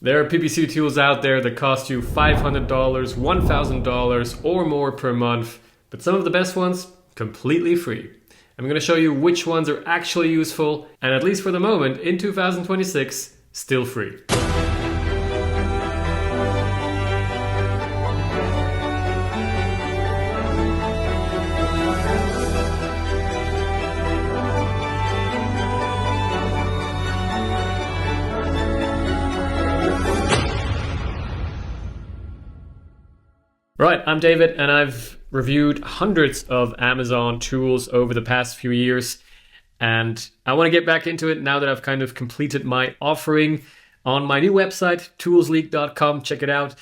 There are PPC tools out there that cost you $500, $1,000 or more per month, but some of the best ones completely free. I'm going to show you which ones are actually useful and, at least for the moment, in 2026, still free. Right, I'm David, and I've reviewed hundreds of Amazon tools over the past few years, and I want to get back into it now that I've kind of completed my offering on my new website, toolsleak.com. Check it out.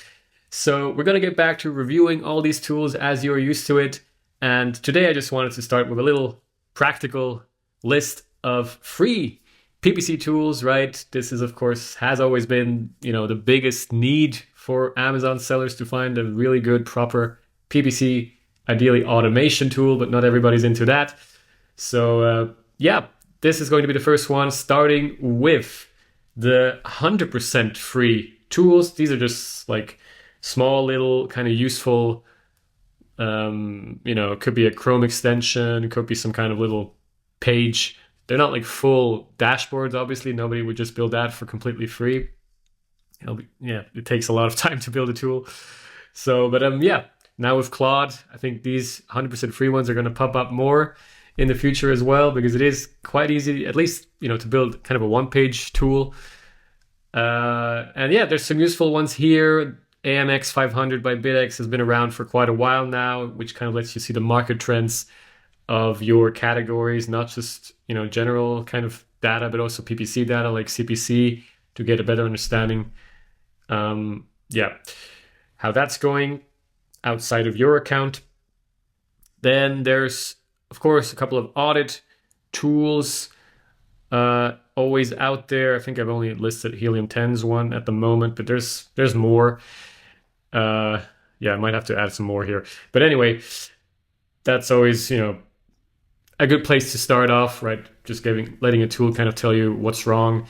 So we're going to get back to reviewing all these tools as you're used to it, and today I just wanted to start with a little practical list of free PPC tools, right? This is, of course, has always been, the biggest need for Amazon sellers to find a really good, proper PPC, ideally automation tool, but not everybody's into that. So this is going to be the first one, starting with the 100% free tools. These are just like small little kind of useful, it could be a Chrome extension, it could be some kind of little page. They're not like full dashboards, obviously. Nobody would just build that for completely free. It takes a lot of time to build a tool. So, but now with Claude, I think these 100% free ones are going to pop up more in the future as well, because it is quite easy, at least, to build kind of a one-page tool. There's some useful ones here. AMX 500 by BidX has been around for quite a while now, which kind of lets you see the market trends of your categories, not just, general kind of data, but also PPC data like CPC to get a better understanding. How that's going outside of your account. Then there's, of course, a couple of audit tools always out there. I think I've only listed Helium 10's one at the moment, but there's more. I might have to add some more here. But anyway, that's always, a good place to start off, right? Just letting a tool kind of tell you what's wrong.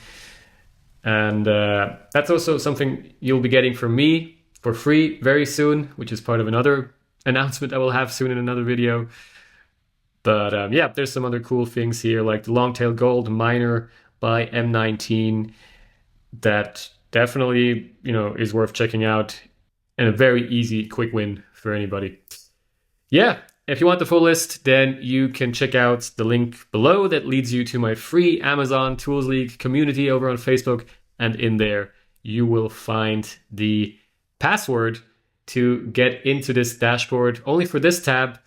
And that's also something you'll be getting from me for free very soon, which is part of another announcement I will have soon in another video. But there's some other cool things here, like the Longtail Gold Miner by M19 that definitely, is worth checking out, and a very easy, quick win for anybody. If you want the full list, then you can check out the link below that leads you to my free Amazon Tools League community over on Facebook. And in there, you will find the password to get into this dashboard, only for this tab.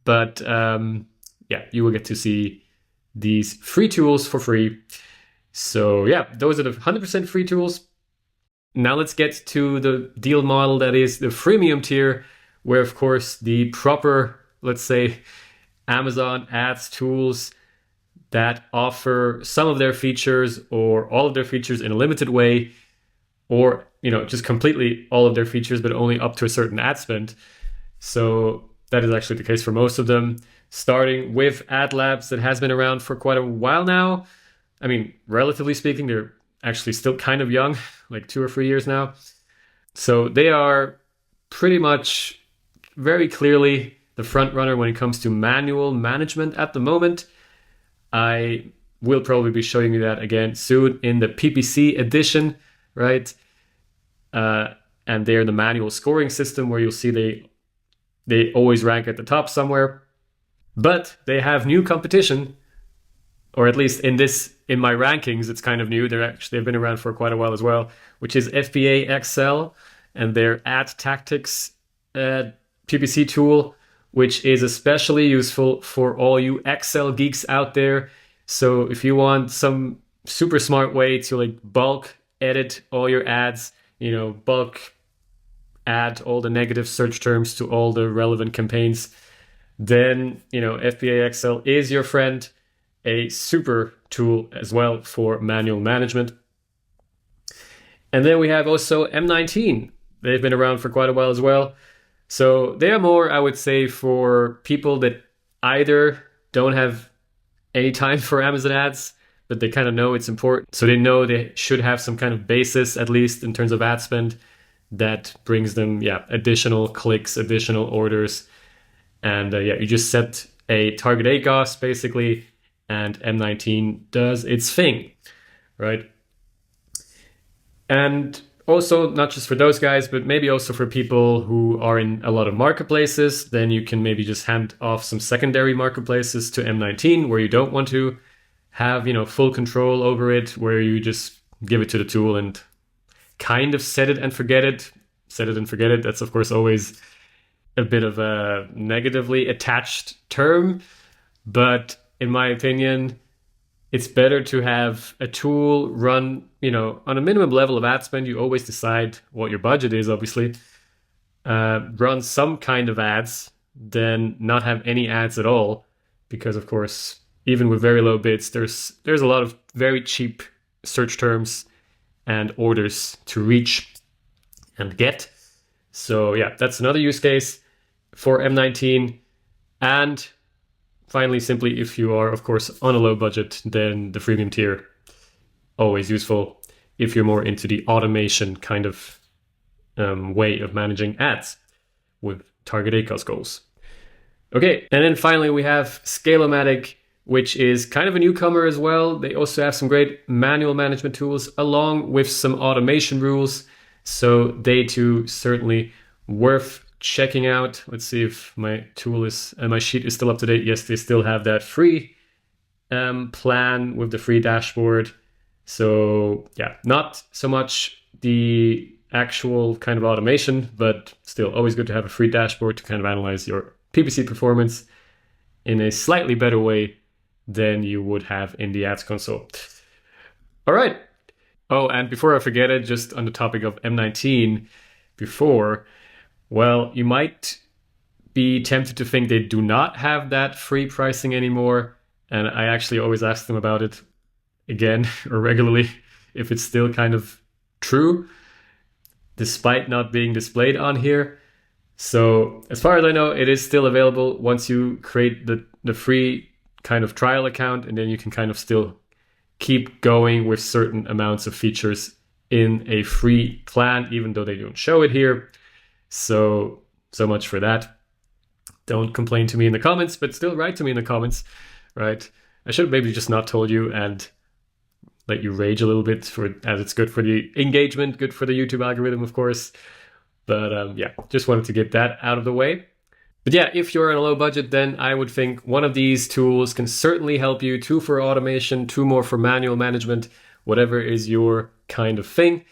But you will get to see these free tools for free. So those are the 100% free tools. Now let's get to the deal model that is the freemium tier, where, of course, the proper, let's say, Amazon ads tools that offer some of their features or all of their features in a limited way, or, just completely all of their features, but only up to a certain ad spend. So that is actually the case for most of them, starting with AdLabs that has been around for quite a while now. I mean, relatively speaking, they're actually still kind of young, like 2 or 3 years now. So they are pretty much very clearly the front runner when it comes to manual management at the moment. I will probably be showing you that again soon in the PPC edition, right? And they're the manual scoring system where you'll see they always rank at the top somewhere. But they have new competition, or at least in my rankings, it's kind of new. They've been around for quite a while as well, which is FBAExcel and their AdTactics PPC tool, which is especially useful for all you Excel geeks out there. So if you want some super smart way to bulk edit all your ads, bulk add all the negative search terms to all the relevant campaigns, then, FBAExcel is your friend, a super tool as well for manual management. And then we have also M19. They've been around for quite a while as well. So they are more, I would say, for people that either don't have any time for Amazon ads, but they kind of know it's important. So they know they should have some kind of basis, at least in terms of ad spend, that brings them, additional clicks, additional orders. And you just set a target ACOS basically, and M19 does its thing, right? And also, not just for those guys, but maybe also for people who are in a lot of marketplaces, then you can maybe just hand off some secondary marketplaces to M19 where you don't want to have, full control over it, where you just give it to the tool and kind of set it and forget it. Set it and forget it. That's, of course, always a bit of a negatively attached term. But in my opinion, it's better to have a tool run, on a minimum level of ad spend. You always decide what your budget is, obviously. Run some kind of ads than not have any ads at all. Because, of course, even with very low bids, there's a lot of very cheap search terms and orders to reach and get. So that's another use case for M19. And finally, simply, if you are, of course, on a low budget, then the freemium tier, always useful if you're more into the automation kind of way of managing ads with target ACOS goals. Okay, and then finally we have Scalomatic, which is kind of a newcomer as well. They also have some great manual management tools along with some automation rules. So they too certainly worth checking out. Let's see if my tool is, my sheet is still up to date. Yes, they still have that free plan with the free dashboard. So not so much the actual kind of automation, but still always good to have a free dashboard to kind of analyze your PPC performance in a slightly better way than you would have in the ads console. All right. Oh, and before I forget it, just on the topic of M19 before, well, you might be tempted to think they do not have that free pricing anymore. And I actually always ask them about it again or regularly if it's still kind of true, despite not being displayed on here. So as far as I know, it is still available once you create the free kind of trial account, and then you can kind of still keep going with certain amounts of features in a free plan, even though they don't show it here. So much for that. Don't complain to me in the comments, but still write to me in the comments, right? I should have maybe just not told you and let you rage a little bit, as it's good for the engagement, good for the YouTube algorithm, of course. But just wanted to get that out of the way. But if you're on a low budget, then I would think one of these tools can certainly help you. 2 for automation, 2 more for manual management, whatever is your kind of thing.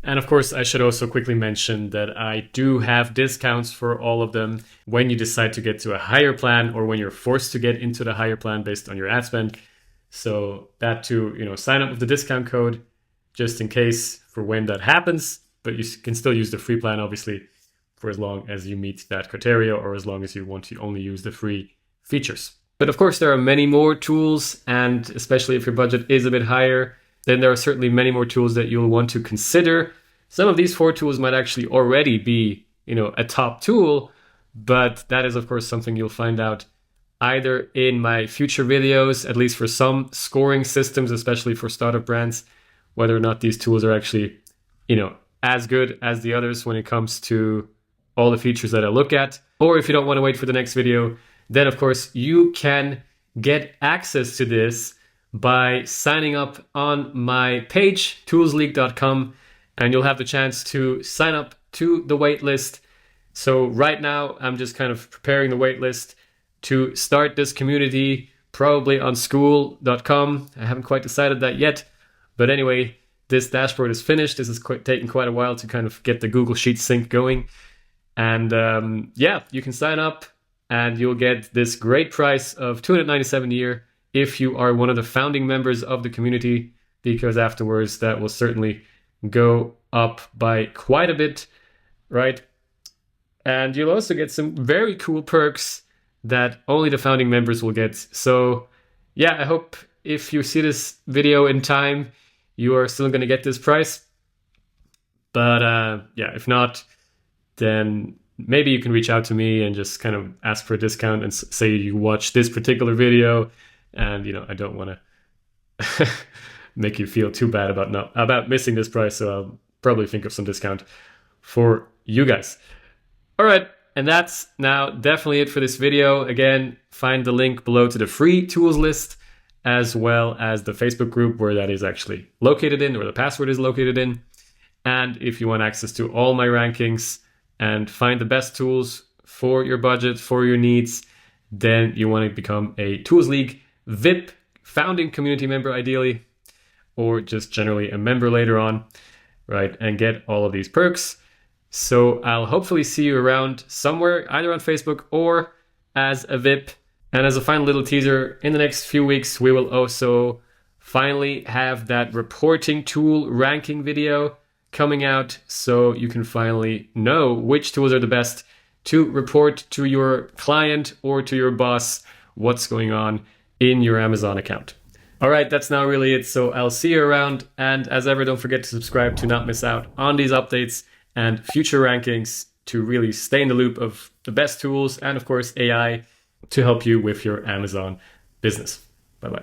And of course, I should also quickly mention that I do have discounts for all of them when you decide to get to a higher plan, or when you're forced to get into the higher plan based on your ad spend. So that too, sign up with the discount code just in case for when that happens. But you can still use the free plan, obviously, for as long as you meet that criteria, or as long as you want to only use the free features. But of course, there are many more tools, and especially if your budget is a bit higher, then there are certainly many more tools that you'll want to consider. Some of these 4 tools might actually already be, a top tool, but that is, of course, something you'll find out either in my future videos, at least for some scoring systems, especially for startup brands, whether or not these tools are actually, as good as the others when it comes to all the features that I look at. Or if you don't want to wait for the next video, then of course you can get access to this by signing up on my page, toolsleague.com, and you'll have the chance to sign up to the waitlist. So right now I'm just kind of preparing the waitlist to start this community, probably on school.com. I haven't quite decided that yet, but anyway, this dashboard is finished. This has taken quite a while to kind of get the Google Sheets sync going. And you can sign up and you'll get this great price of $297 a year if you are one of the founding members of the community, because afterwards that will certainly go up by quite a bit, right? And you'll also get some very cool perks that only the founding members will get. So I hope if you see this video in time, you are still going to get this price. But if not, then maybe you can reach out to me and just kind of ask for a discount and say you watch this particular video. And, I don't want to make you feel too bad about missing this price. So I'll probably think of some discount for you guys. All right. And that's now definitely it for this video. Again, find the link below to the free tools list, as well as the Facebook group where that is actually located in, or the password is located in. And if you want access to all my rankings and find the best tools for your budget, for your needs, then you want to become a Tools League VIP founding community member ideally, or just generally a member later on, right? And get all of these perks. So I'll hopefully see you around somewhere, either on Facebook or as a VIP. And as a final little teaser, in the next few weeks, we will also finally have that reporting tool ranking video coming out, so you can finally know which tools are the best to report to your client or to your boss what's going on in your Amazon account. All right, that's now really it. So I'll see you around. And as ever, don't forget to subscribe to not miss out on these updates and future rankings to really stay in the loop of the best tools and, of course, AI to help you with your Amazon business. Bye-bye.